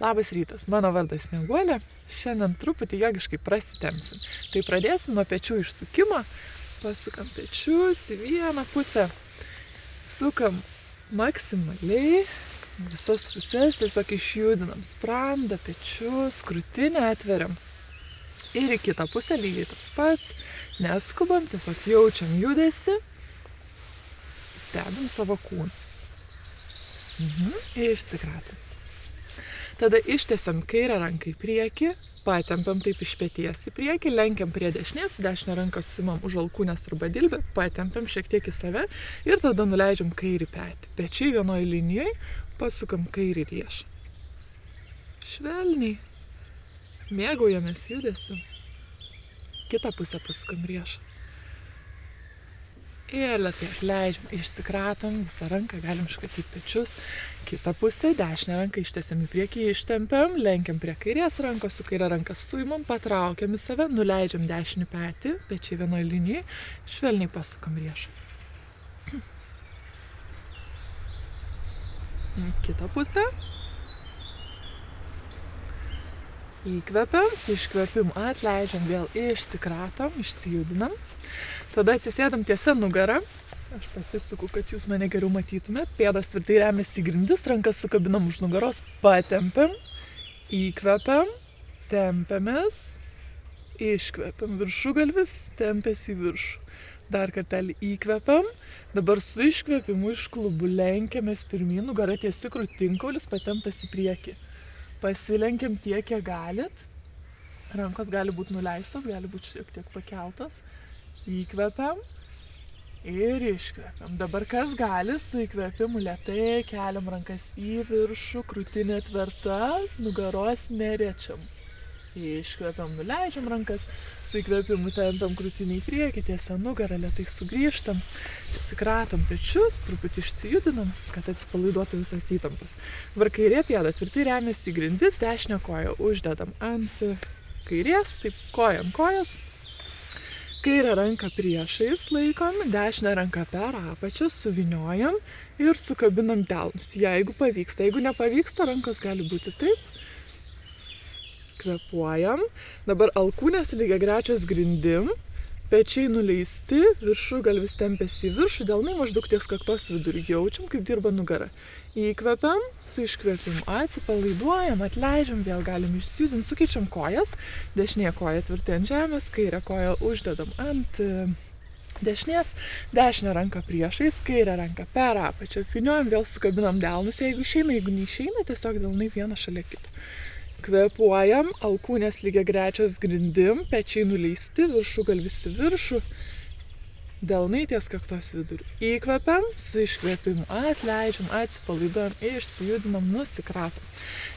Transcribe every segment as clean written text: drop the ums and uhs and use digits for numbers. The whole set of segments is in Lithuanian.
Labas rytas, mano vardas Snieguolė. Šiandien truputį jogiškai prasitemsim. Tai pradėsim nuo pečių išsukimo. Pasukam pečius į vieną pusę. Sukam maksimaliai visas pusės, tiesiog išjudinam sprandą, pečius, krūtinę atveriam. Ir į kitą pusę lygiai tas pats. Neskubam, tiesiog jaučiam judesį. Stebim savo kūną. Išsikratom. Tada ištiesiam kairę ranką į priekį, patempiam taip iš peties į priekį, lenkiam prie dešinės, su dešinę ranką suimam už alkūnės arba dilbę, patempiam šiek tiek į save ir tada nuleidžiam kairį petį. Pečiai vienoje linijoje, pasukam kairį riešą. Švelniai. Mėgaujamės judesiu. Kitą pusę pasukam riešą. Ir lėtai atleidžiam, išsikratom, visą ranką galim iškratyti pečius. Kitą pusę, dešinę ranką ištiesiam į priekį, ištempiam, lenkiam prie kairės rankos, su kairę ranką suimam, patraukiam į save, nuleidžiam dešinį petį, pečiai vienoje linijoje, švelniai pasukam riešą. Kitą pusę. Įkvepiam, su iškvepimu atleidžiam, vėl išsikratom, išsijudinam. Tada atsisėdam tiesia nugarą. Aš pasisuku, kad jūs mane geriau matytumėt. Pėdos tvirtai remiasi į grindis, rankas sukabinam už nugaros, patempiam, įkvepiam, tempiamės, iškvepiam, viršugalvis, tempiasi į viršų. Dar kartelį įkvepiam, dabar su iškvepimu iš klubų lenkiamės pirmyn, nugara tiesi, krūtinkaulis patemptas į priekį. Pasilenkiam tiek, kiek galit. Rankos gali būti nuleistos, gali būti šiek tiek pakeltos. Įkvepiam ir iškvepiam. Dabar kas gali, su įkvepimu lėtai keliam rankas į viršų, krūtinė tvirta, nugaros neriečiam. Iškvepiam, nuleidžiam rankas, su įkvepimu tempiam krūtinį į priekį, tiesia nugarą, lėtai sugrįžtam, išsikratom pečius, truputį išsijudinam, kad atsipalaiduotų visas įtampas. Dabar kairė pėda tvirtai remiasi į grindis, dešinę koją uždedam ant kairės, taip koja ant kojas. Kairę ranką priešais laikom, dešinę ranką per apačią, suviniojam ir sukabinam delnus. Jeigu pavyksta, jeigu nepavyksta, rankos gali būti taip. Kvėpuojam. Dabar alkūnės lygiagrečios grindim, pečiai nuleisti, viršugalvis tempiasi į viršų, delnai maždaug ties kaktos vidurį. Jaučiam, kaip dirba nugara. Įkvepiam, su iškvėpimu atsipalaiduojam, atleidžiam, vėl galim išsijudinti, sukeičiam kojas. Dešinė koja tvirtai ant žemės, kairę koją uždedam ant dešinės, dešinę ranką priešais, kairę ranką per apačią. Apvyniojam, vėl sukabinam delnus, jeigu išeina, jeigu neišeina, tiesiog delnai vieną šalia kito. Kvėpuojam, alkūnės lygiagrečios grindim, pečiai nuleisti, viršugalvis į viršų. Delnai ties kaktos vidurių. Įkvepiam, su iškvėpimu atleidžiam, atsipalaiduojam, išsijudinam, nusikratom.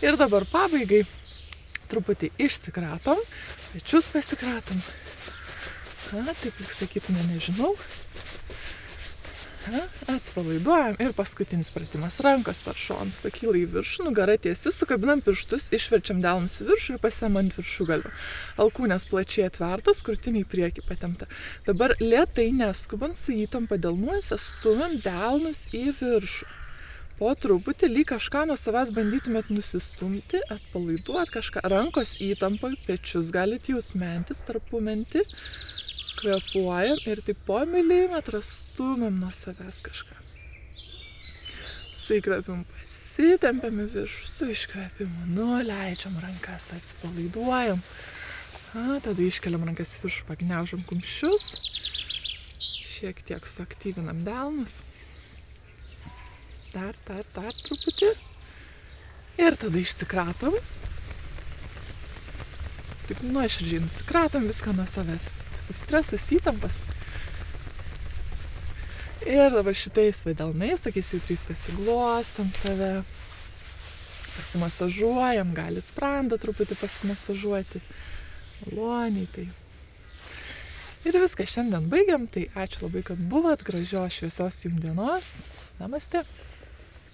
Ir dabar pabaigai truputį išsikratom, pečius pasikratom. Taip lyg sakytume, nežinau. Atsipalaiduojam ir paskutinis pratimas. Rankos per šonus pakyla į viršų, nugara tiesi, sukabinam pirštus, išverčiam delnus į viršų ir pasiemam ant viršugalvio. Alkūnės plačiai atvertos, krūtinė į priekį patempta. Dabar lėtai neskubant su įtampa delnuose stumiam delnus į viršų. Po truputį lyg kažką nuo savęs bandytumėt nusistumti, atpalaiduot kažką. Rankos įtampa, pečius galit jūs mentis, tarpumenti. Kvėpuojam ir taip po milimetrą stumiam nuo savęs kažką. Su įkvėpimu pasitempiam į viršų, su iškvėpimu nuleidžiam rankas, atsipalaiduojam. Tada iškeliam rankas į viršų, pagniaužiam kumščius, šiek tiek suaktyvinam delnus. Dar truputį. Ir tada išsikratom. Taip nuoširdžiai nusikratom viską nuo savęs. Visus stresus, įtampas. Ir dabar šitais delnais, tokiais jautriais pasiglostam save. Pasimasažuojam, galit sprandą truputį pasimasažuoti. Maloniai tai. Ir viską šiandien baigiam. Tai ačiū labai, kad buvot. Gražios, šviesios jums dienos. Namaste.